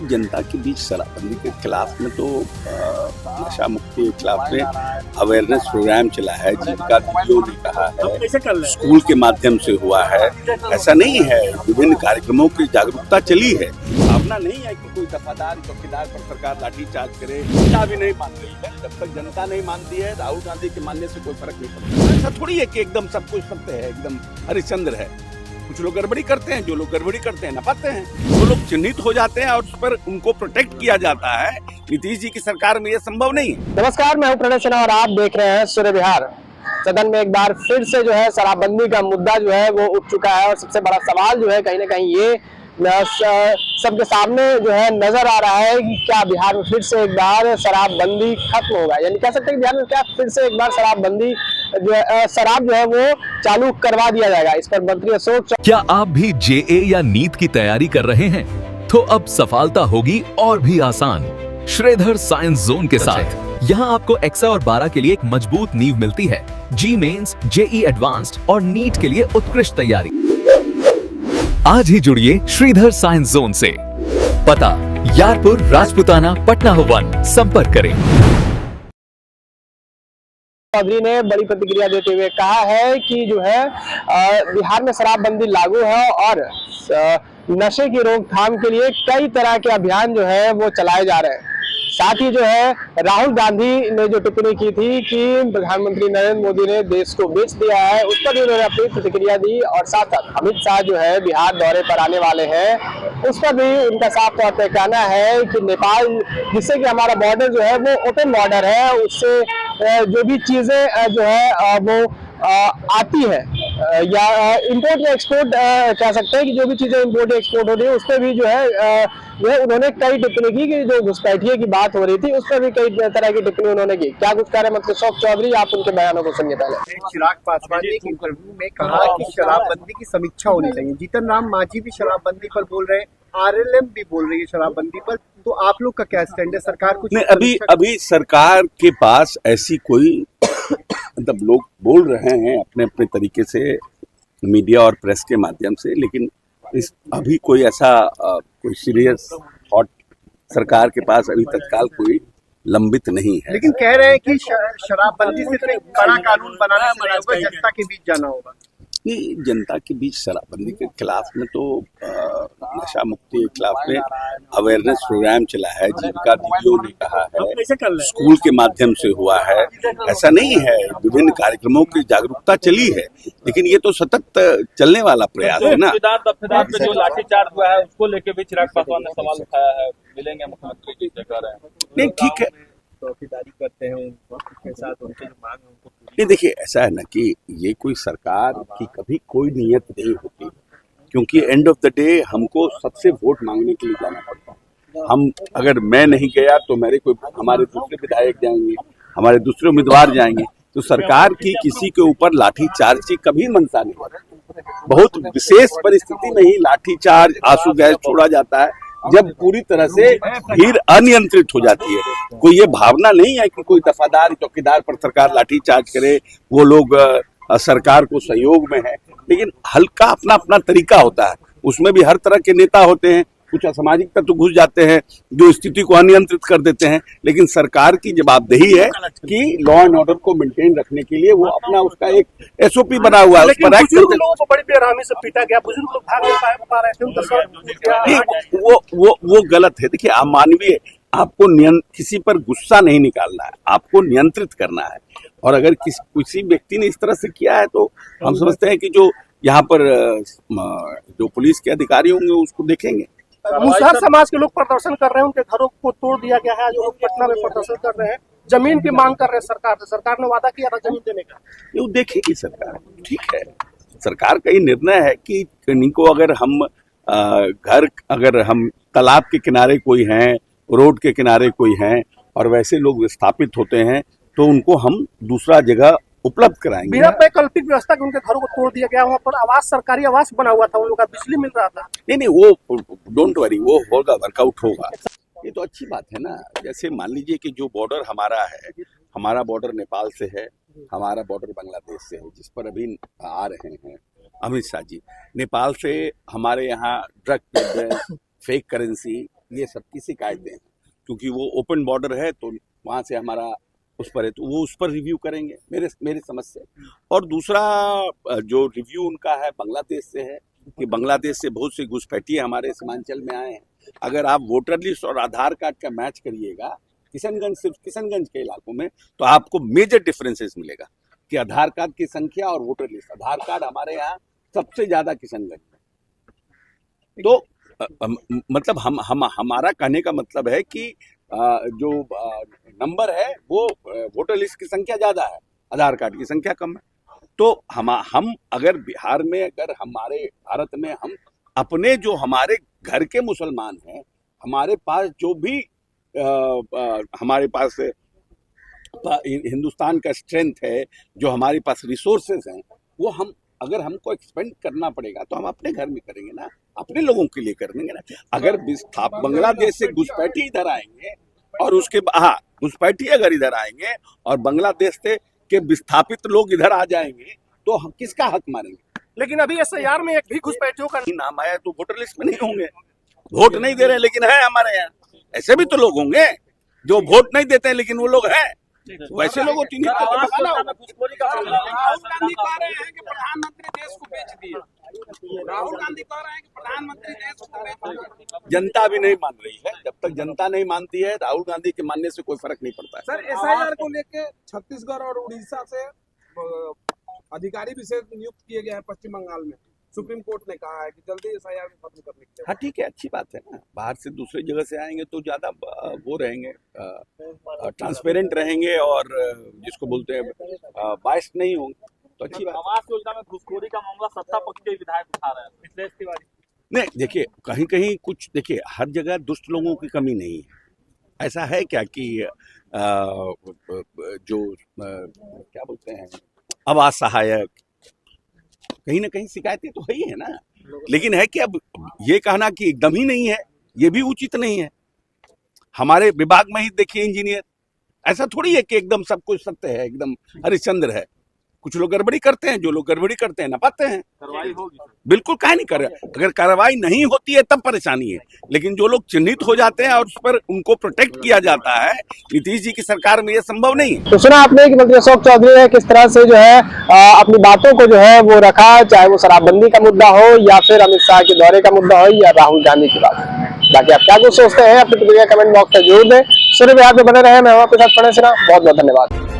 जनता के बीच शराबबंदी के खिलाफ में तो नशा मुक्ति के खिलाफ में अवेयरनेस प्रोग्राम चला है, जिनका डीओ ने कहा है, स्कूल के माध्यम से हुआ है। ऐसा नहीं है, विभिन्न कार्यक्रमों की जागरूकता चली है। भावना नहीं है कि कोई दफादार चौकीदार पर सरकार लाठीचार्ज करे, जनता भी नहीं मान रही है। जब तक जनता नहीं मानती है, राहुल गांधी के मानने से कोई फर्क नहीं पड़ता। ऐसा थोड़ी है कि एकदम सब कुछ सत्य है, एकदम हरिश्चंद्र है। कुछ लोग गड़बड़ी करते हैं, जो लोग गड़बड़ी करते हैं नपाते हैं, वो लोग चिन्हित हो जाते हैं और उस पर उनको प्रोटेक्ट किया जाता है। नीतीश जी की सरकार में ये संभव नहीं है। नमस्कार, मैं हूं प्रणय सिन्हा और आप देख रहे हैं सूर्य विहार। सदन में एक बार फिर से जो है शराबबंदी का मुद्दा जो है वो उठ चुका है और सबसे बड़ा सवाल जो है कहीं ना कहीं ये सबके सामने जो है नजर आ रहा है कि क्या बिहार में फिर से एक बार शराबबंदी खत्म होगा, यानी कह सकते हैं कि बिहार में क्या फिर से एक बार शराबबंदी शराब जो है वो चालू करवा दिया जाएगा। इस पर मंत्री अशोक, क्या आप भी जेए या नीट की तैयारी कर रहे हैं तो अब सफलता होगी और भी आसान श्रीधर साइंस जोन के साथ। यहाँ आपको एक्सा और 12 के लिए एक मजबूत नींव मिलती है। जी मेंस, जेई एडवांस्ड और नीट के लिए उत्कृष्ट तैयारी। आज ही जुड़िए श्रीधर साइंस जोन से। पता यारपुर, राजपुताना, पटना 1। संपर्क करें। चौधरी ने बड़ी प्रतिक्रिया देते हुए कहा है कि जो है बिहार में शराबबंदी लागू है और नशे की रोकथाम के लिए कई तरह के अभियान जो है वो चलाए जा रहे हैं। साथ ही जो है राहुल गांधी ने जो टिप्पणी की थी कि प्रधानमंत्री नरेंद्र मोदी ने देश को बेच दिया है, उस पर भी उन्होंने अपनी प्रतिक्रिया दी। और साथ साथ अमित शाह जो है बिहार दौरे पर आने वाले हैं, उस पर भी उनका साफ तौर पर कहना है कि नेपाल, जिससे कि हमारा बॉर्डर जो है वो ओपन बॉर्डर है, उससे जो भी चीजें जो है वो आती है या इंपोर्ट या एक्सपोर्ट कह सकते हैं कि जो भी चीजें इंपोर्ट एक्सपोर्ट हो रही है उस पर भी जो है उन्होंने कई टिप्पणी की कि जो घुसपैठिए की बात हो रही थी उस पर भी कई तरह की टिप्पणी उन्होंने की। क्या कुछ कह रहे मंत्री अशोक चौधरी, आप उनके बयानों को सुनिए। पहले चिराग पासवान ने एक इंटरव्यू में कहा कि शराबबंदी की समीक्षा होनी चाहिए। जीतन राम मांझी भी शराबबंदी पर बोल रहे हैं, आरएलएम भी बोल रही है शराबबंदी पर। तो आप लोग का क्या स्टैंड है? सरकार कुछ नहीं, अभी सरकार के पास ऐसी कोई मतलब लोग बोल रहे हैं अपने अपने तरीके से मीडिया और प्रेस के माध्यम से, लेकिन इस अभी कोई ऐसा कोई सीरियस थॉट सरकार के पास अभी तत्काल कोई लंबित नहीं है। लेकिन कह रहे हैं कि शराबबंदी सिर्फ एक बड़ा कानून बनाने से नहीं होगा, जनता के बीच जाना होगा। जनता के बीच शराबबंदी के खिलाफ में तो नशा मुक्ति के खिलाफ में अवेयरनेस प्रोग्राम चला है, जिनका डीओ ने कहा है, स्कूल के माध्यम से हुआ है। ऐसा नहीं है, विभिन्न कार्यक्रमों की जागरूकता चली है, लेकिन ये तो सतत चलने वाला प्रयास है ना। पे जो लाठीचार्ज हुआ है उसको लेके भी चिराग पासवान ने सवाल उठाया है। मिलेंगे मुख्यमंत्री जी से, कह रहे हैं नहीं ठीक है, चौकीदारी करते हैं उनके साथ, उनकी जो मांग है उनको। नहीं देखिए, ऐसा है ना कि ये कोई सरकार की कभी कोई नियत नहीं होती, क्योंकि एंड ऑफ द डे हमको सबसे वोट मांगने के लिए जाना पड़ता है। हम अगर मैं नहीं गया तो हमारे दूसरे विधायक जाएंगे, हमारे दूसरे उम्मीदवार जाएंगे, तो सरकार की किसी के ऊपर लाठीचार्ज की कभी मंशा नहीं होती। बहुत विशेष परिस्थिति में ही लाठीचार्ज, आंसू गैस छोड़ा जाता है, जब पूरी तरह से भीड़ अनियंत्रित हो जाती है। कोई ये भावना नहीं है कि कोई दफादार चौकीदार पर सरकार लाठीचार्ज करे, वो लोग सरकार को सहयोग में है, लेकिन हल्का अपना अपना तरीका होता है। उसमें भी हर तरह के नेता होते हैं, कुछ असामाजिक तत्व घुस जाते हैं जो स्थिति को अनियंत्रित कर देते हैं, लेकिन सरकार की जवाबदेही है कि लॉ एंड ऑर्डर को मेंटेन रखने के लिए वो अपना उसका एक एसओपी बना हुआ है। उस पर बुजुर्ग लोगों को बड़ी बेरहमी से पीटा गया, बुजुर्ग लोग भाग नहीं पा रहे थे। वो गलत है। देखिए, अमानवीय, आपको किसी पर गुस्सा नहीं निकालना है, आपको नियंत्रित करना है। और अगर किसी व्यक्ति ने इस तरह से किया है तो हम समझते हैं कि जो यहाँ पर जो पुलिस के अधिकारी होंगे उसको देखेंगे। मुसहर समाज के लोग प्रदर्शन कर रहे हैं, उनके घरों को तोड़ दिया गया है, जो लोग पटना में प्रदर्शन कर रहे हैं, जमीन की मांग कर रहे हैं सरकार से। सरकार ने वादा किया था जमीन देने का, ये देखेगी सरकार। ठीक है, सरकार का ये निर्णय है कि इनको अगर हम अगर हम तालाब के किनारे कोई हैं, रोड के किनारे कोई हैं और वैसे लोग विस्थापित होते हैं तो उनको हम दूसरा जगह उपलब्ध कराएंगे। बिना वैकल्पिक व्यवस्था के उनके घरों को तोड़ दिया गया। वहाँ पर आवास, सरकारी आवास बना हुआ था, उन लोगों का बिजली मिल रहा था। नहीं, वो डोंट वरी, वो होगा, वर्कआउट होगा। ये तो अच्छी बात है ना। जैसे मान लीजिए कि जो बॉर्डर हमारा है, हमारा बॉर्डर नेपाल से है, हमारा बॉर्डर बांग्लादेश से है, जिस पर अभी आ रहे हैं अमित शाह जी। नेपाल से हमारे यहाँ ड्रग, फेक करेंसी ये सबकी शिकायतें हैं, क्योंकि वो ओपन बॉर्डर है तो वहाँ से हमारा उस पर है, तो वो उस पर रिव्यू करेंगे मेरे समझ से। और दूसरा जो रिव्यू उनका है बांग्लादेश से है, कि बांग्लादेश से बहुत से घुसपैठिए हमारे सीमांचल में आए हैं। अगर आप वोटर लिस्ट और आधार कार्ड का मैच करिएगा सिर्फ किशनगंज के इलाकों में, तो आपको मेजर डिफरेंसेस मिलेगा कि आधार कार्ड की संख्या और वोटर लिस्ट। आधार कार्ड हमारे यहाँ सबसे ज्यादा किशनगंज में। तो मतलब हमारा कहने का मतलब है कि जो नंबर है वो वोटर लिस्ट की संख्या ज्यादा है, आधार कार्ड की संख्या कम है। तो हम अगर बिहार में, अगर हमारे भारत में हम अपने जो हमारे घर के मुसलमान हैं, हमारे पास जो भी हमारे पास हिंदुस्तान का स्ट्रेंथ है, जो हमारे पास रिसोर्सेज हैं, वो हम अगर हमको एक्सपेंड करना पड़ेगा तो हम अपने घर में करेंगे ना, अपने लोगों के लिए करेंगे ना। अगर बांग्लादेश से घुसपैठी इधर आएंगे और उसके घुसपैठी अगर इधर आएंगे और बांग्लादेश से के विस्थापित लोग इधर आ जाएंगे तो हम किसका हक मारेंगे? लेकिन अभी एसआईआर में एक भी घुसपैठियों का नाम आया तो वोटर लिस्ट में नहीं होंगे, वोट नहीं दे रहे लेकिन है हमारे यहाँ। ऐसे भी तो लोग होंगे जो वोट नहीं देते हैं लेकिन वो लोग हैं, वैसे लोगों को राहुल गांधी कह रहे हैं कि प्रधानमंत्री देश को बेच दिए। राहुल गांधी कह रहे हैं कि प्रधानमंत्री देश को बेच दिए। जनता भी नहीं मान रही है। जब तक जनता नहीं मानती है, राहुल गांधी के मानने से कोई फर्क नहीं पड़ता है। सर, एसआईआर को लेके छत्तीसगढ़ और उड़ीसा से अधिकारी विशेष नियुक्त किए गए हैं पश्चिम बंगाल में। सुप्रीम कोर्ट ने कहा है कि जल्दी एसआईआर को खत्म करने के लिए। हाँ ठीक है, अच्छी बात है ना। बाहर से दूसरे जगह से आएंगे तो ज्यादा वो रहेंगे, ट्रांसपेरेंट रहेंगे और जिसको बोलते हैं बायस्ड नहीं होंगे, तो अच्छी बात। आवास योजना में घुसखोरी का मामला सत्ता पक्ष के विधायक उठा रहे हैं, मिथिलेश तिवारी। नहीं देखिए, कहीं कहीं कुछ देखिए, हर जगह दुष्ट लोगों की कमी नहीं है। ऐसा है क्या कि जो क्या बोलते हैं आवास सहायक, कहीं ना कहीं शिकायतें तो है ना, लेकिन है कि अब ये कहना कि एकदम ही नहीं है, ये भी उचित नहीं है। हमारे विभाग में ही देखिए इंजीनियर, ऐसा थोड़ी है कि एकदम सब कुछ सत्य है, एकदम हरिश्चंद्र है। कुछ लोग गड़बड़ी करते हैं, जो लोग गड़बड़ी करते हैं नपाते हैं। कार्रवाई होगी बिल्कुल, काहे नहीं कर रहे। अगर कार्रवाई नहीं होती है तब परेशानी है, लेकिन जो लोग चिन्हित हो जाते हैं और उस पर उनको प्रोटेक्ट किया जाता है, नीतीश जी की सरकार में ये संभव नहीं है। तो सुना आपने कि मंत्री अशोक चौधरी ने किस तरह से जो है अपनी बातों को जो है वो रखा, चाहे वो शराबबंदी का मुद्दा हो या फिर अमित शाह के दौरे का मुद्दा हो या राहुल गांधी की बात। बाकी आप क्या कुछ सोचते हैं अपनी प्रतिक्रिया कमेंट बॉक्स में जरूर दें। सूर्य बिहार में बने रहे, मैं हूं आपके साथ प्रणय सिन्हा। बहुत बहुत धन्यवाद।